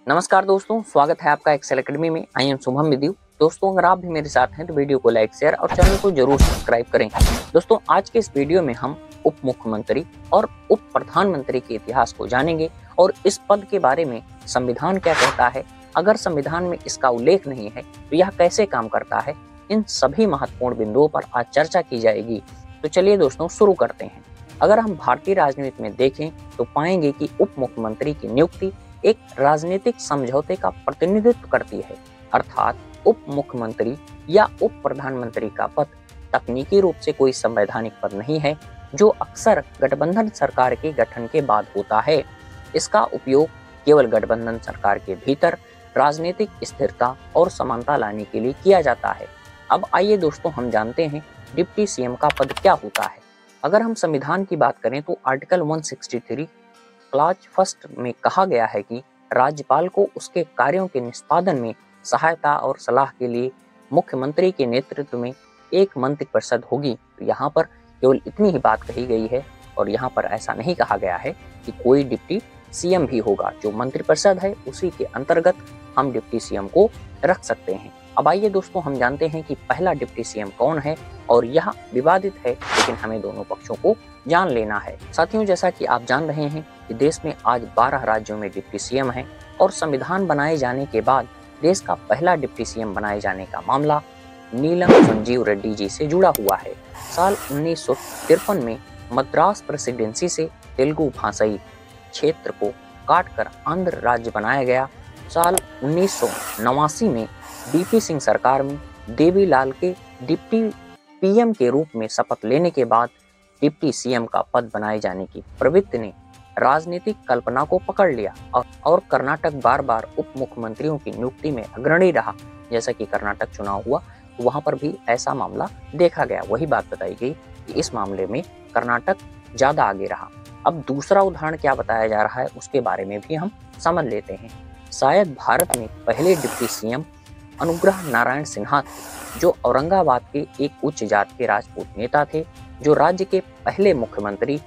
नमस्कार दोस्तों, स्वागत है आपका एक्सेल एकेडमी में। I am Shubham विद्यु। दोस्तों, अगर आप भी मेरे साथ हैं तो वीडियो को लाइक, शेयर और चैनल को जरूर सब्सक्राइब करें। दोस्तों, आज के इस वीडियो में हम उप मुख्यमंत्री और उप प्रधानमंत्री के इतिहास को जानेंगे और इस पद के बारे में संविधान क्या कहता है, अगर संविधान में इसका उल्लेख नहीं है तो यह कैसे काम करता है। इन सभी महत्वपूर्ण बिंदुओं पर आज चर्चा की जाएगी। तो चलिए दोस्तों, शुरू करते हैं। अगर हम भारतीय राजनीति में देखें तो पाएंगे कि उप मुख्यमंत्री की नियुक्ति एक राजनीतिक समझौते का प्रतिनिधित्व करती है, अर्थात उप मुख्यमंत्री या उप प्रधानमंत्री का पद तकनीकी रूप से कोई संवैधानिक पद नहीं है, जो अक्सर गठबंधन सरकार के गठन के बाद होता है। इसका उपयोग केवल गठबंधन सरकार के भीतर राजनीतिक स्थिरता और समानता लाने के लिए किया जाता है। अब आइए दोस्तों, हम जानते हैं डिप्टी सीएम का पद क्या होता है। अगर हम संविधान की बात करें तो आर्टिकल 163 क्लॉज फर्स्ट में कहा गया है कि राज्यपाल को उसके कार्यों के निष्पादन में सहायता और सलाह के लिए मुख्यमंत्री के नेतृत्व में एक मंत्रिपरिषद होगी। तो यहाँ पर केवल इतनी ही बात कही गई है और यहाँ पर ऐसा नहीं कहा गया है कि कोई डिप्टी सीएम भी होगा। जो मंत्रिपरिषद है उसी के अंतर्गत हम डिप्टी सीएम को रख सकते हैं। अब आइए दोस्तों, हम जानते हैं कि पहला डिप्टी सीएम कौन है, और यह विवादित है, लेकिन हमें दोनों पक्षों को जान लेना है। साथियों, जैसा कि आप जान रहे हैं कि देश में आज 12 राज्यों में डिप्टी सीएम है और संविधान बनाए जाने के बाद देश का पहला डिप्टी सीएम बनाए जाने का मामला नीलम संजीव रेड्डी जी से जुड़ा हुआ है। साल 1953 में मद्रास प्रेसिडेंसी से तेलुगु भाषाई क्षेत्र को काटकर आंध्र राज्य बनाया गया। साल 1989 में डीपी सिंह सरकार में देवीलाल के डिप्टी पीएम के रूप में शपथ लेने के बाद डिप्टी सीएम का पद बनाए जाने की प्रवृत्ति ने राजनीतिक कल्पना को पकड़ लिया और कर्नाटक बार बार उप मुख्यमंत्रियों की नियुक्ति में अग्रणी रहा। जैसा कि कर्नाटक चुनाव हुआ तो वहां पर भी ऐसा मामला देखा गया। वही बात बताई गई कि इस मामले में कर्नाटक ज्यादा आगे रहा। अब दूसरा उदाहरण क्या बताया जा रहा है उसके बारे में भी हम समझ लेते हैं। शायद भारत में पहले डिप्टी सीएम अनुग्रह नारायण सिन्हा थे, जो औरंगाबाद के एक उच्च जाति के राजपूत नेता थे, जो राज्य के पहले मुख्यमंत्री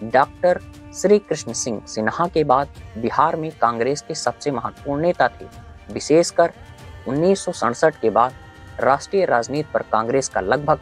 डॉक्टर श्री कृष्ण सिंह सिन्हा के बाद बिहार में कांग्रेस के सबसे महत्वपूर्ण नेता थे। विशेषकर 1967 के बाद राष्ट्रीय राजनीति पर कांग्रेस का लगभग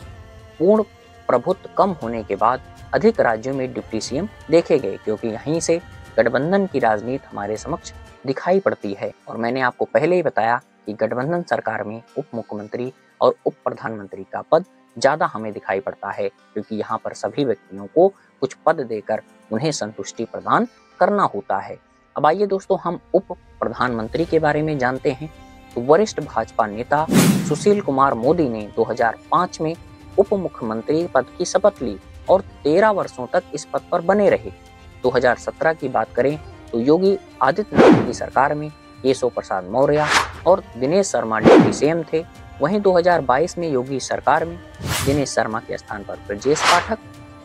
पूर्ण प्रभुत्व कम होने के बाद अधिक राज्यों में डिप्टी सीएम देखे गए, क्योंकि यहीं से गठबंधन की राजनीति हमारे समक्ष दिखाई पड़ती है। और मैंने आपको पहले ही बताया कि गठबंधन सरकार में उप मुख्यमंत्री और उप प्रधानमंत्री का पद ज्यादा हमें दिखाई पड़ता है, क्योंकि यहाँ पर सभी व्यक्तियों को कुछ पद देकर उन्हें संतुष्टि प्रदान करना होता है। अब आइए दोस्तों, हम उप प्रधानमंत्री के बारे में जानते हैं। तो वरिष्ठ भाजपा नेता सुशील कुमार मोदी ने 2005 में उप मुख्यमंत्री पद की शपथ ली और 13 वर्षों तक इस पद पर बने रहे। 2017 की बात करें तो योगी आदित्यनाथ की सरकार में केशव प्रसाद मौर्य और दिनेश शर्मा डिप्टी सीएम थे। वहीं 2022 में योगी सरकार में दिनेश शर्मा के स्थान पर ब्रजेश पाठक,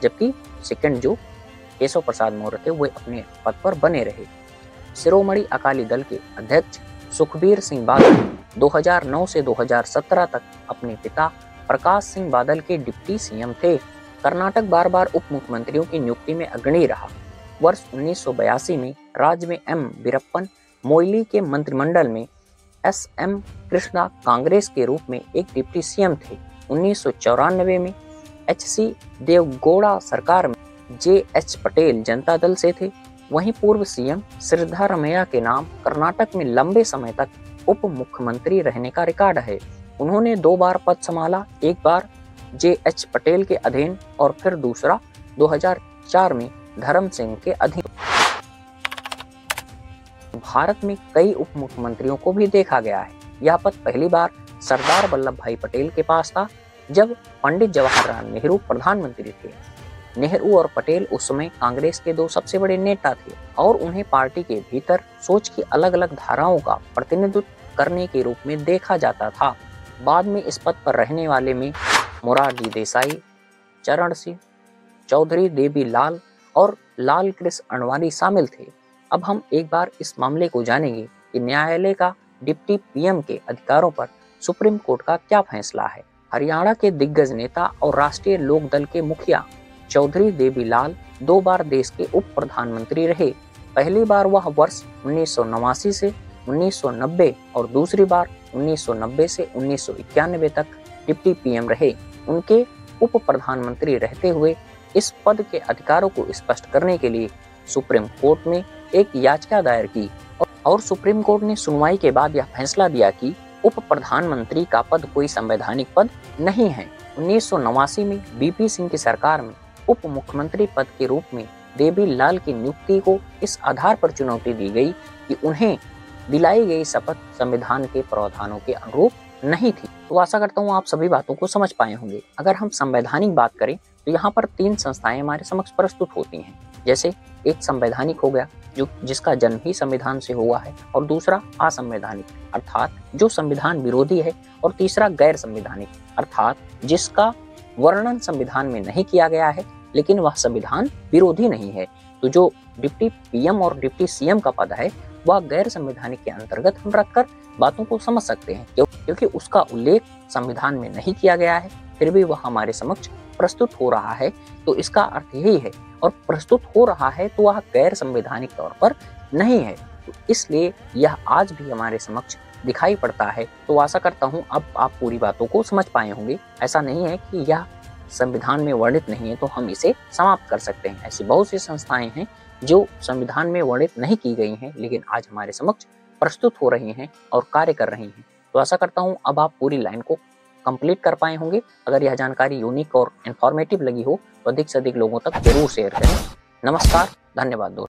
जबकि सेकंड जो केशव प्रसाद मौर्य थे वे अपने पद पर बने रहे। शिरोमणि अकाली दल के अध्यक्ष सुखबीर सिंह बादल 2009 से 2017 तक अपने पिता प्रकाश सिंह बादल के डिप्टी सीएम थे। कर्नाटक बार बार उप मुख्यमंत्रियों की नियुक्ति में अग्रणी रहा। वर्ष 1982 में राज्य में एम वीरप्पन मोइली के मंत्रिमंडल में एस.एम. कृष्णा कांग्रेस के रूप में एक डिप्टी सीएम थे। 1994 में एच.सी. देवगौड़ा सरकार में जे.एच. पटेल जनता दल से थे। वहीं पूर्व सीएम सिद्धारमैया के नाम कर्नाटक में लंबे समय तक उप मुख्यमंत्री रहने का रिकॉर्ड है। उन्होंने 2 बार पद संभाला, एक बार जे.एच. पटेल के अधीन और फिर दूसरा 2004 में धर्म सिंह के अधीन। भारत में कई उप मुख्यमंत्रियों को भी देखा गया है। यह पद पहली बार सरदार वल्लभ भाई पटेल के पास था, जब पंडित जवाहरलाल नेहरू प्रधानमंत्री थे। नेहरू और पटेल उस समय कांग्रेस के 2 सबसे बड़े नेता थे और उन्हें पार्टी के भीतर सोच की अलग अलग धाराओं का प्रतिनिधित्व करने के रूप में देखा जाता था। बाद में इस पद पर रहने वाले में मोरारजी देसाई, चरण सिंह, चौधरी देवीलाल और लाल कृष्ण अडवाणी शामिल थे। अब हम एक बार इस मामले को जानेंगे कि न्यायालय का डिप्टी पीएम के अधिकारों पर सुप्रीम कोर्ट का क्या फैसला है। हरियाणा के दिग्गज नेता और राष्ट्रीय लोक दल के मुखिया चौधरी देवीलाल 2 बार देश के उप प्रधानमंत्री रहे। पहली बार वह वर्ष 1989 से 1990 और दूसरी बार 1990 से 1991 तक डिप्टी पीएम रहे। उनके उप प्रधानमंत्री रहते हुए इस पद के अधिकारों को स्पष्ट करने के लिए सुप्रीम कोर्ट में एक याचिका दायर की और सुप्रीम कोर्ट ने सुनवाई के बाद यह फैसला दिया कि उप प्रधानमंत्री का पद कोई संवैधानिक पद नहीं है। 1989 में बीपी सिंह की सरकार में उप मुख्यमंत्री पद के रूप में देवी लाल की नियुक्ति को इस आधार पर चुनौती दी गई कि उन्हें दिलाई गई शपथ संविधान के प्रावधानों के अनुरूप नहीं थी। तो आशा करता हूँ आप सभी बातों को समझ पाए होंगे। अगर हम संवैधानिक बात करें तो यहाँ पर 3 संस्थाएं हमारे समक्ष प्रस्तुत होती हैं। जैसे एक संवैधानिक हो गया जिसका जन्म ही संविधान से हुआ है, और दूसरा असंवैधानिक अर्थात जो संविधान विरोधी है, और तीसरा गैर संविधानिक अर्थात जिसका वर्णन संविधान में नहीं किया गया है लेकिन वह संविधान विरोधी नहीं है। तो जो डिप्टी पीएम और डिप्टी सीएम का पद है वह गैर संवैधानिक के अंतर्गत हम रखकर बातों को समझ सकते हैं, क्योंकि उसका उल्लेख संविधान में नहीं किया गया है फिर भी वह हमारे समक्ष प्रस्तुत हो रहा है। तो इसका अर्थ यही है, और प्रस्तुत हो रहा है तो वह गैर संवैधानिक तौर पर नहीं है, तो इसलिए यह आज भी हमारे समक्ष दिखाई पड़ता है। तो आशा करता हूँ अब आप पूरी बातों को समझ पाए होंगे। ऐसा नहीं है कि यह संविधान में वर्णित नहीं है तो हम इसे समाप्त कर सकते हैं। ऐसी बहुत सी संस्थाएं हैं जो संविधान में वर्णित नहीं की गई हैं लेकिन आज हमारे समक्ष प्रस्तुत हो रही हैं और कार्य कर रही हैं। तो आशा करता हूँ अब आप पूरी लाइन को कंप्लीट कर पाए होंगे। अगर यह जानकारी यूनिक और इन्फॉर्मेटिव लगी हो तो अधिक से अधिक लोगों तक जरूर शेयर करें। नमस्कार, धन्यवाद दोस्तों।